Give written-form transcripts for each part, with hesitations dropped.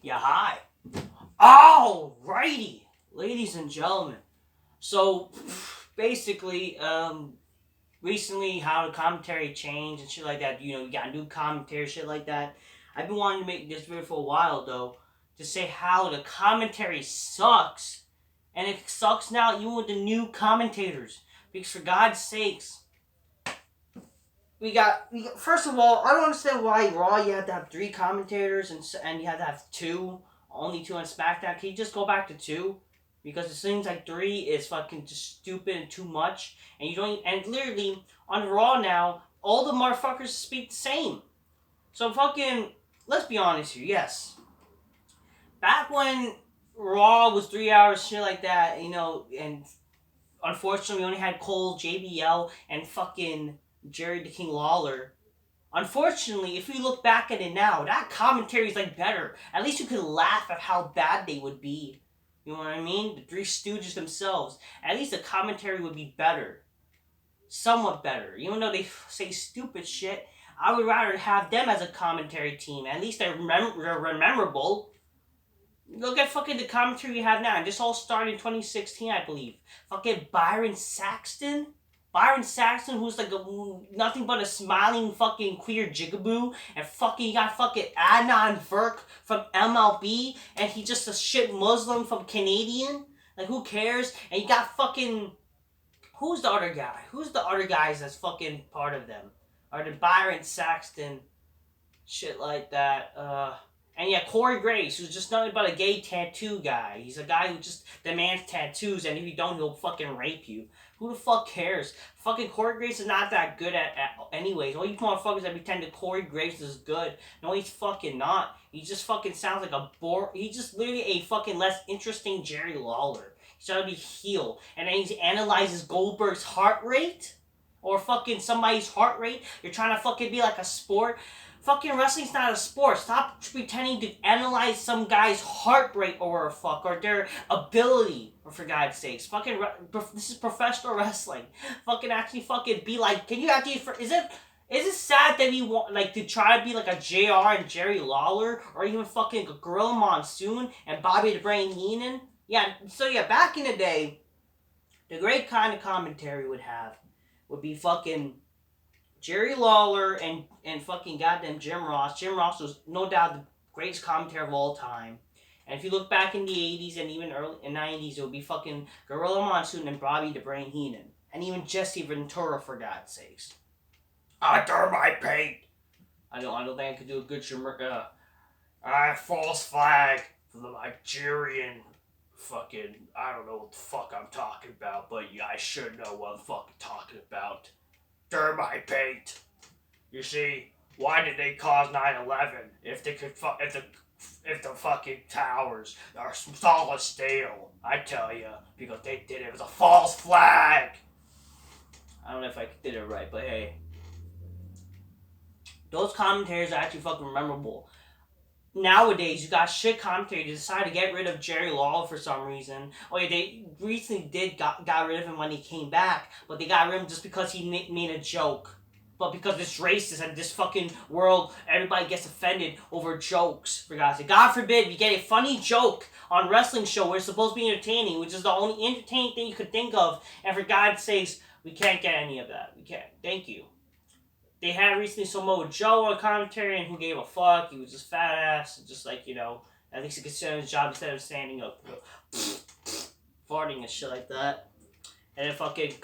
Yeah, hi. Alrighty, ladies and gentlemen. So, basically, recently how the commentary changed and shit like that. You know, you got new commentary, shit like that. I've been wanting to make this video for a while though, to say how the commentary sucks, and it sucks now even with the new commentators. Because for God's sakes, we got first of all, I don't understand why Raw you have to have 3 commentators and you have to have 2, only 2 on SmackDown. Can you just go back to 2? Because it seems like 3 is fucking just stupid and too much, and you don't. And literally on Raw now, all the motherfuckers speak the same. So fucking, let's be honest here. Yes, back when Raw was 3 hours, shit like that, you know, and unfortunately we only had Cole, JBL, and fucking Jerry the King Lawler. Unfortunately, if we look back at it now, that commentary is like better. At least you could laugh at how bad they would be. You know what I mean? The Three Stooges themselves. At least the commentary would be better. Somewhat better. Even though they say stupid shit, I would rather have them as a commentary team. At least they're memorable. Look at fucking the commentary we have now. And this all started in 2016, I believe. Fucking Byron Saxton? Byron Saxton, who's like nothing but a smiling fucking queer jigaboo, and fucking you got fucking Adnan Virk from MLB, and he just a shit Muslim from Canadian. Like, who cares? And you got fucking, who's the other guy? Who's the other guys that's fucking part of them? Or the Byron Saxton, shit like that. And yeah, Corey Graves, who's just nothing but a gay tattoo guy. He's a guy who just demands tattoos, and if you don't, he'll fucking rape you. Who the fuck cares? Fucking Corey Graves is not that good at anyways. All you motherfuckers that pretend that Corey Graves is good. No, he's fucking not. He just fucking sounds like a he's just literally a fucking less interesting Jerry Lawler. He's trying to be heel. And then he analyzes Goldberg's heart rate. Or fucking somebody's heart rate. You're trying to fucking be like a sport. Fucking wrestling's not a sport. Stop pretending to analyze some guy's heart rate or fuck, or their ability, or for God's sakes. Fucking, this is professional wrestling. Fucking actually fucking be like, can you actually, is it sad that you want, like, to try to be like a JR and Jerry Lawler, or even fucking Gorilla Monsoon and Bobby the Brain Heenan? Yeah, so yeah, back in the day, the great kind of commentary would be fucking Jerry Lawler and fucking goddamn Jim Ross. Jim Ross was no doubt the greatest commentator of all time. And if you look back in the 80s and even early in 90s, it would be fucking Gorilla Monsoon and Bobby the Brain Heenan. And even Jesse Ventura, for God's sakes. I dare my paint. I don't think I could do a good false flag for the Nigerian fucking, I don't know what the fuck I'm talking about, but you guys should know what I'm fucking talking about. Thermite paint. You see, why did they cause 9/11 if they could if the fucking towers are solid steel? I tell you, because they did it. It was a false flag. I don't know if I did it right, but hey, those commentaries are actually fucking memorable. Nowadays, you got shit commentators decide to get rid of Jerry Lawler for some reason. Oh yeah, they recently got rid of him when he came back, but they got rid of him just because he made a joke. But because it's racist and this fucking world, everybody gets offended over jokes, for God's sake. God forbid we get a funny joke on a wrestling show where it's supposed to be entertaining, which is the only entertaining thing you could think of, and for God's sakes, we can't get any of that. We can't. Thank you. They had recently Samoa Joe on commentary, and who gave a fuck? He was just fat ass, just like, you know, at least he could sit on his job instead of standing up, farting and shit like that. And then fucking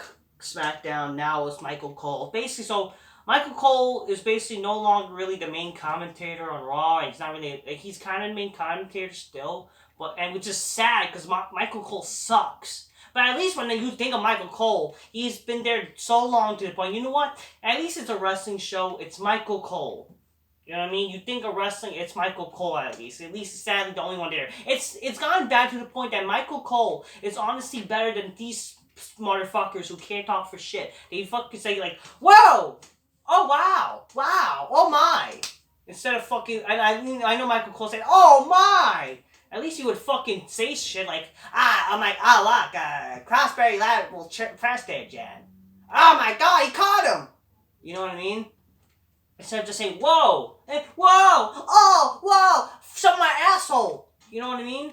SmackDown now is Michael Cole. Basically, so Michael Cole is basically no longer really the main commentator on Raw. And he's not really, like, he's kind of the main commentator still, and which is sad because Michael Cole sucks. But at least when you think of Michael Cole, he's been there so long to the point, you know what? At least it's a wrestling show, it's Michael Cole. You know what I mean? You think of wrestling, it's Michael Cole at least. At least, sadly, the only one there. It's gotten bad to the point that Michael Cole is honestly better than these motherfuckers who can't talk for shit. They fucking say like, whoa! Oh, wow, oh my! Instead of fucking, I know Michael Cole said, oh my! At least you would fucking say shit like, I'm like, look, Crossberry Lad will press that, Jan. Oh my god, he caught him! You know what I mean? Instead of just saying, whoa, whoa, oh, whoa, shut my asshole. You know what I mean?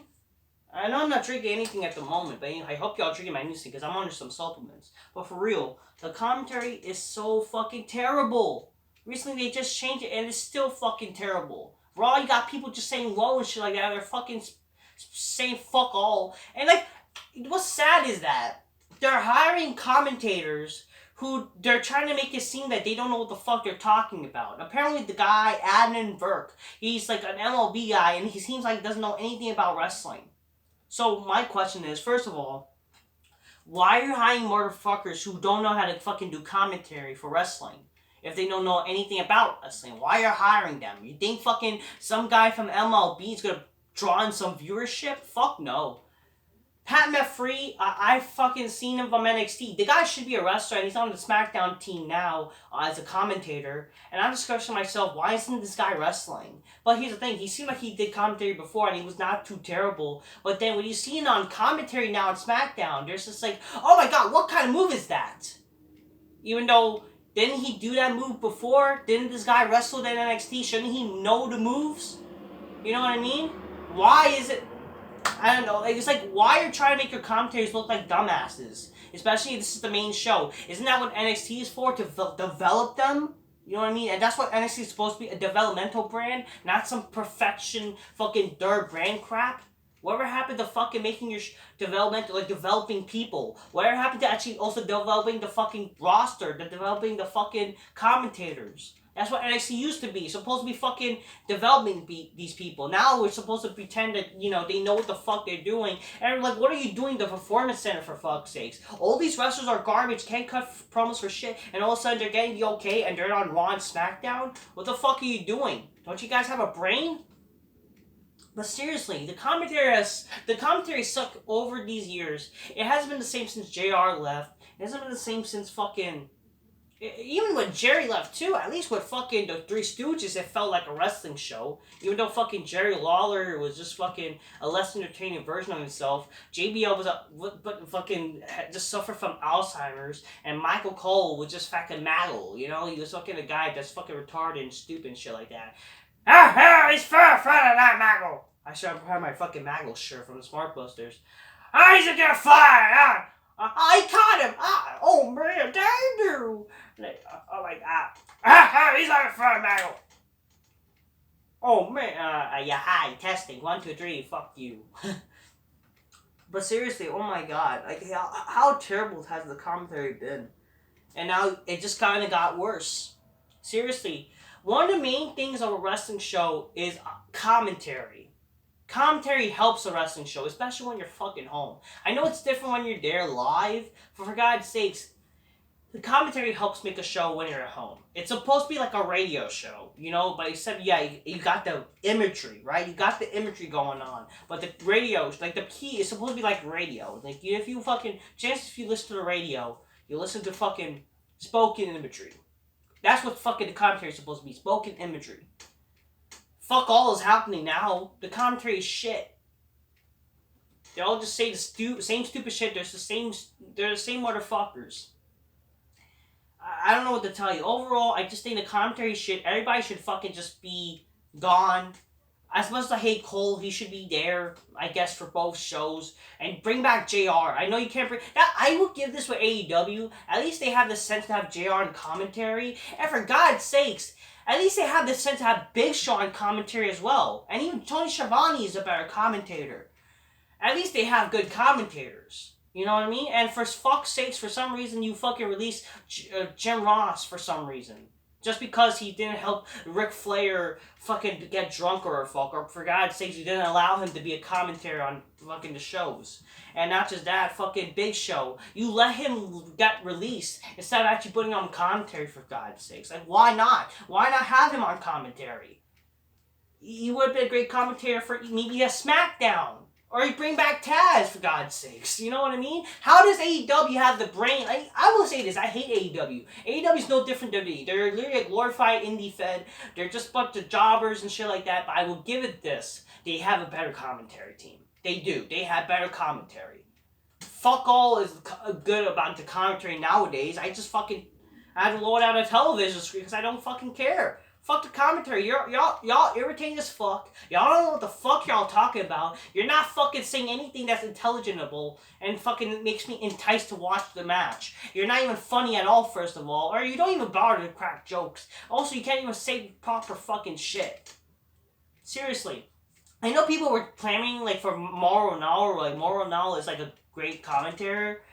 I know I'm not drinking anything at the moment, but I hope y'all drinking my new thing because I'm under some supplements. But for real, the commentary is so fucking terrible. Recently they just changed it and it's still fucking terrible. Raw, you got people just saying whoa and shit like that. They're fucking saying fuck all. And like, what's sad is that they're hiring commentators who they're trying to make it seem that they don't know what the fuck they're talking about. Apparently the guy, Adnan Burke, he's like an MLB guy and he seems like he doesn't know anything about wrestling. So my question is, first of all, why are you hiring motherfuckers who don't know how to fucking do commentary for wrestling? If they don't know anything about wrestling, why are you hiring them? You think fucking some guy from MLB is gonna draw in some viewership? Fuck no. Pat McAfee, I fucking seen him from NXT. The guy should be a wrestler, and he's on the SmackDown team now as a commentator. And I'm just questioning myself, why isn't this guy wrestling? But here's the thing, he seemed like he did commentary before, and he was not too terrible. But then when you see him on commentary now on SmackDown, there's just like, oh my god, what kind of move is that? Even though, didn't he do that move before? Didn't this guy wrestle in NXT? Shouldn't he know the moves? You know what I mean? Why is it... I don't know, it's like, why are you trying to make your commentators look like dumbasses? Especially if this is the main show. Isn't that what NXT is for? To develop them? You know what I mean? And that's what NXT is supposed to be, a developmental brand, not some perfection fucking dirt brand crap. Whatever happened to fucking making your developmental, like developing people? Whatever happened to actually also developing the fucking roster, developing the fucking commentators? That's what NXT used to be. Supposed to be fucking developing these people. Now we're supposed to pretend that, you know, they know what the fuck they're doing. And we're like, what are you doing the Performance Center for fuck's sakes? All these wrestlers are garbage, can't cut promos for shit, and all of a sudden they're getting the okay and they're on Raw and SmackDown? What the fuck are you doing? Don't you guys have a brain? But seriously, the commentary sucked over these years. It hasn't been the same since JR left. It hasn't been the same since fucking... Even when Jerry left too, at least with fucking the Three Stooges, it felt like a wrestling show. Even though fucking Jerry Lawler was just fucking a less entertaining version of himself, JBL but fucking just suffered from Alzheimer's, and Michael Cole was just fucking Maggle. You know, he was fucking a guy that's fucking retarded and stupid and shit like that. He's far from that Maggle. I should have had my fucking Maggle shirt from the Smart Busters. He's a get fired. I caught him! Oh man, danger! Oh my god. He's on the front, Michael! Oh man, yeah, hi, testing, 1, 2, 3, fuck you. But seriously, oh my god, like, how terrible has the commentary been? And now, it just kinda got worse. Seriously, one of the main things of a wrestling show is commentary. Commentary helps a wrestling show, especially when you're fucking home. I know it's different when you're there live, but for God's sakes, the commentary helps make a show when you're at home. It's supposed to be like a radio show, you know, but except, yeah, you got the imagery, right? You got the imagery going on. But the radio, like the key is supposed to be like radio. Like, if you fucking, chances if you listen to the radio, you listen to fucking spoken imagery. That's what fucking the commentary is supposed to be, spoken imagery. Fuck all is happening now. The commentary is shit. They all just say the same stupid shit. They're the same motherfuckers. I don't know what to tell you. Overall, I just think the commentary is shit. Everybody should fucking just be gone. As much as I hate Cole, he should be there, I guess, for both shows. And bring back JR. I know you can't bring... I would give this with AEW. At least they have the sense to have JR in commentary. And for God's sakes... At least they have the sense to have Big Show on commentary as well. And even Tony Schiavone is a better commentator. At least they have good commentators. You know what I mean? And for fuck's sakes, for some reason, you fucking release Jim Ross for some reason. Just because he didn't help Ric Flair fucking get drunk or for God's sakes, you didn't allow him to be a commentator on fucking the shows. And not just that, fucking Big Show. You let him get released instead of actually putting on commentary for God's sakes. Like, why not? Why not have him on commentary? He would have been a great commentator for maybe a SmackDown. Or you bring back Taz, for God's sakes. You know what I mean? How does AEW have the brain? I will say this. I hate AEW. AEW is no different than WWE. They're literally a glorified indie fed. They're just a bunch of jobbers and shit like that. But I will give it this. They have a better commentary team. They do. They have better commentary. Fuck all is good about the commentary nowadays. I just fucking... I have to load out a television screen because I don't fucking care. Fuck the commentary. Y'all irritating as fuck. Y'all don't know what the fuck y'all talking about. You're not fucking saying anything that's intelligible and fucking makes me enticed to watch the match. You're not even funny at all, first of all. Or you don't even bother to crack jokes. Also, you can't even say proper fucking shit. Seriously. I know people were clamoring like for Mauro Ranallo, like Mauro Ranallo is like a great commentator.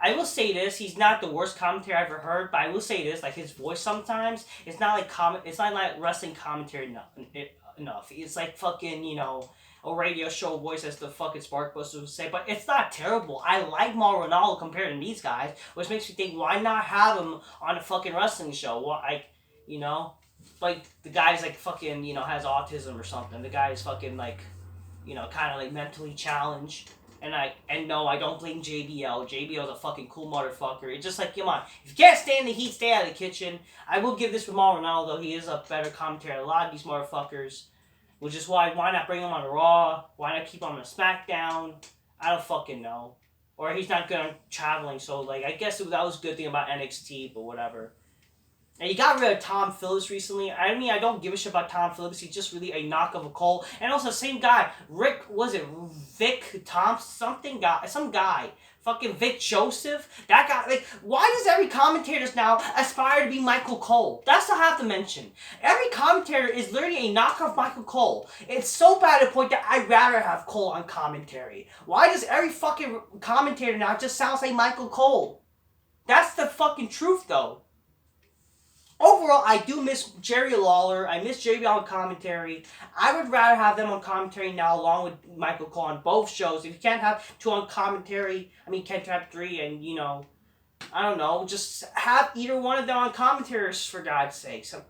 I will say this, he's not the worst commentator I've ever heard, but I will say this, like his voice sometimes, it's not like wrestling commentary enough. It's like fucking, you know, a radio show voice as the fucking Sparkbusters would say, but it's not terrible. I like Mauro Ranallo compared to these guys, which makes me think, why not have him on a fucking wrestling show? Well, you know, like the guy's like fucking, you know, has autism or something. The guy's fucking like, you know, kind of like mentally challenged. And no, I don't blame JBL. JBL's a fucking cool motherfucker. It's just like, come on. If you can't stand the heat, stay out of the kitchen. I will give this with Mauro Ranallo, though. He is a better commentator than a lot of these motherfuckers. Which is why not bring him on Raw? Why not keep him on SmackDown? I don't fucking know. Or he's not good on traveling, so, like, I guess that was a good thing about NXT, but whatever. And you got rid of Tom Phillips recently. I mean, I don't give a shit about Tom Phillips. He's just really a knock of a Cole. And also, same guy. Vic Thompson? Some guy. Fucking Vic Joseph. That guy. Like, why does every commentator now aspire to be Michael Cole? That's what I have to mention. Every commentator is literally a knockoff Michael Cole. It's so bad to the point that I'd rather have Cole on commentary. Why does every fucking commentator now just sounds like Michael Cole? That's the fucking truth, though. Overall, I do miss Jerry Lawler. I miss JBL on commentary. I would rather have them on commentary now along with Michael Cole on both shows. If you can't have two on commentary, I mean, can't have three and, you know, I don't know, just have either one of them on commentaries for God's sake. So,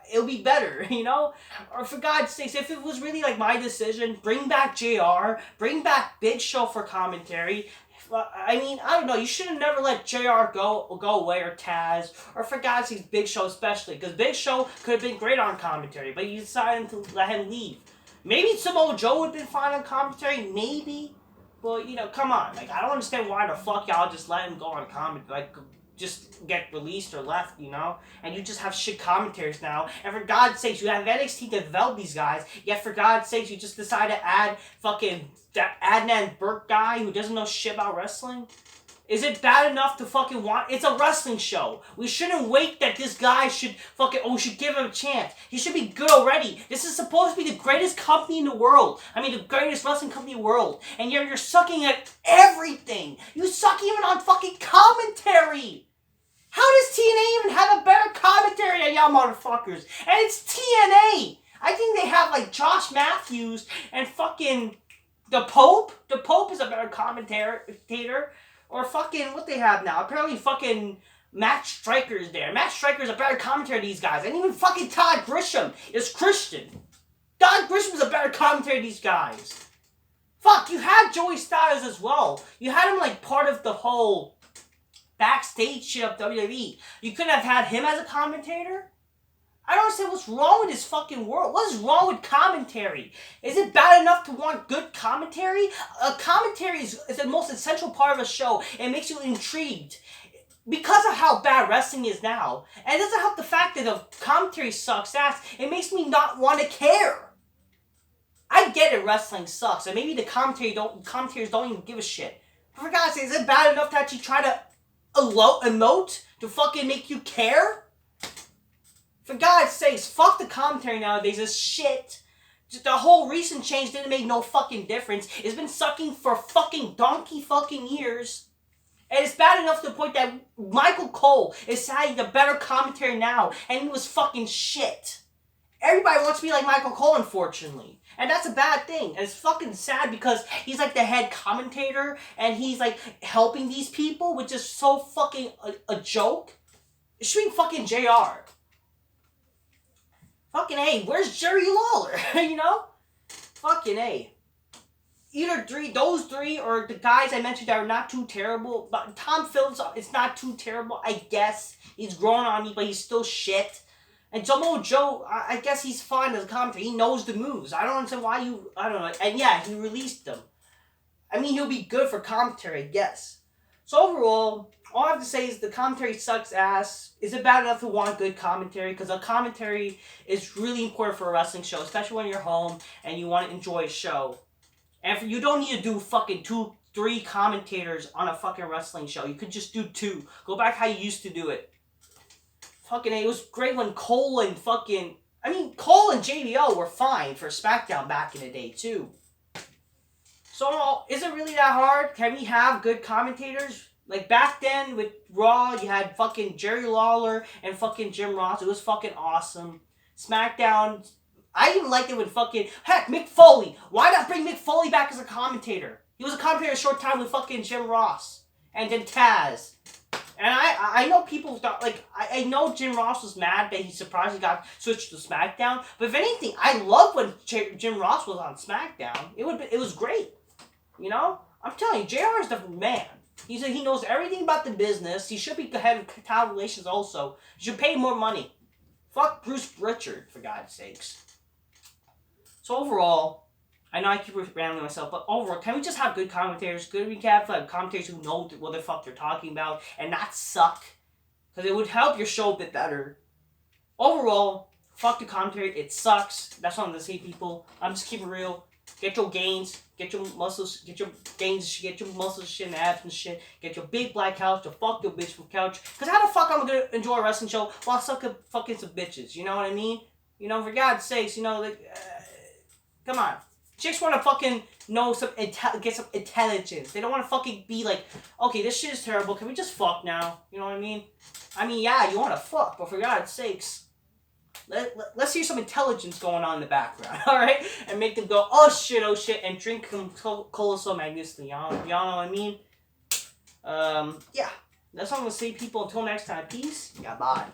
it'll be better, you know? Or for God's sakes, if it was really like my decision, bring back JR, bring back Big Show for commentary. I mean, I don't know. You should have never let JR go away, or Taz, or for God's sake, Big Show especially, because Big Show could have been great on commentary, but you decided to let him leave. Maybe Samoa Joe would have been fine on commentary, maybe, but you know, come on. Like, I don't understand why the fuck y'all just let him go on commentary, like, just get released or left, you know? And you just have shit commentators now. And for God's sakes, you have NXT to develop these guys, yet for God's sakes, you just decide to add fucking that Adnan Burke guy who doesn't know shit about wrestling? Is it bad enough to fucking want... It's a wrestling show. We shouldn't wait that this guy should fucking... Oh, we should give him a chance. He should be good already. This is supposed to be the greatest company in the world. I mean, the greatest wrestling company in the world. And you're sucking at everything. You suck even on fucking commentary. How does TNA even have a better commentary than y'all motherfuckers? And it's TNA. I think they have like Josh Matthews and fucking the Pope. The Pope is a better commentator. Or fucking what they have now. Apparently fucking Matt Striker is there. Matt Striker is a better commentator than these guys. And even fucking Todd Grisham is Christian. Todd Grisham is a better commentator than these guys. Fuck, you had Joey Styles as well. You had him like part of the whole backstage shit of WWE. You couldn't have had him as a commentator? I don't understand what's wrong with this fucking world. What is wrong with commentary? Is it bad enough to want good commentary? Commentary is the most essential part of a show. It makes you intrigued. Because of how bad wrestling is now, and it doesn't help the fact that the commentary sucks ass, it makes me not want to care. I get it, wrestling sucks, and maybe the commentators don't even give a shit. But for God's sake, is it bad enough to actually try to emote to fucking make you care? For God's sakes, fuck the commentary nowadays. It's shit. The whole recent change didn't make no fucking difference. It's been sucking for fucking donkey fucking years. And it's bad enough to the point that Michael Cole is having the better commentary now, and he was fucking shit. Everybody wants to be like Michael Cole, unfortunately. And that's a bad thing. And it's fucking sad because he's like the head commentator and he's like helping these people, which is so fucking a joke. It should be fucking JR. Fucking A, where's Jerry Lawler? You know? Fucking A. Either those three, or the guys I mentioned that are not too terrible. But Tom Phillips, it's not too terrible, I guess. He's grown on me, but he's still shit. And Samoa Joe, I guess he's fine as a commentator. He knows the moves. I don't understand why I don't know. And yeah, he released them. I mean, he'll be good for commentary, I guess. So overall, all I have to say is the commentary sucks ass. Is it bad enough to want good commentary? Because a commentary is really important for a wrestling show, especially when you're home and you want to enjoy a show. And you don't need to do fucking 2, 3 commentators on a fucking wrestling show. You could just do 2. Go back how you used to do it. Fucking, it was great when Cole and JBL were fine for SmackDown back in the day, too. So, is it really that hard? Can we have good commentators? Like, back then, with Raw, you had fucking Jerry Lawler and fucking Jim Ross. It was fucking awesome. SmackDown, I even liked it when heck, Mick Foley. Why not bring Mick Foley back as a commentator? He was a commentator a short time with fucking Jim Ross. And then Taz. And I know people thought, like, I know Jim Ross was mad that he surprised he got switched to SmackDown. But if anything, I love when Jim Ross was on SmackDown. It was great. You know? I'm telling you, JR is the man. He knows everything about the business. He should be the head of talent relations also. He should pay more money. Fuck Bruce Richard, for God's sakes. So overall, I know I keep rambling myself, but overall, can we just have good commentators, good recap, like commentators who know what the fuck they're talking about, and not suck? Because it would help your show a bit better. Overall, fuck the commentary, it sucks. That's what I'm gonna say, people. I'm just keeping it real. Get your gains, get your muscles, get your gains, get your muscles, shit, and abs and shit. Get your big black couch, to fuck your bitch from couch. Because how the fuck I'm gonna enjoy a wrestling show while I suck up fucking some bitches? You know what I mean? You know, for God's sakes, you know, like, come on. Chicks want to fucking know get some intelligence. They don't want to fucking be like, okay, this shit is terrible. Can we just fuck now? You know what I mean? I mean, yeah, you want to fuck, but for God's sakes, let's hear some intelligence going on in the background, all right? And make them go, oh shit, and drink some cola so magnificently. Y'all know what I mean? Yeah, that's all I'm gonna say, people. Until next time, peace. Yeah, bye.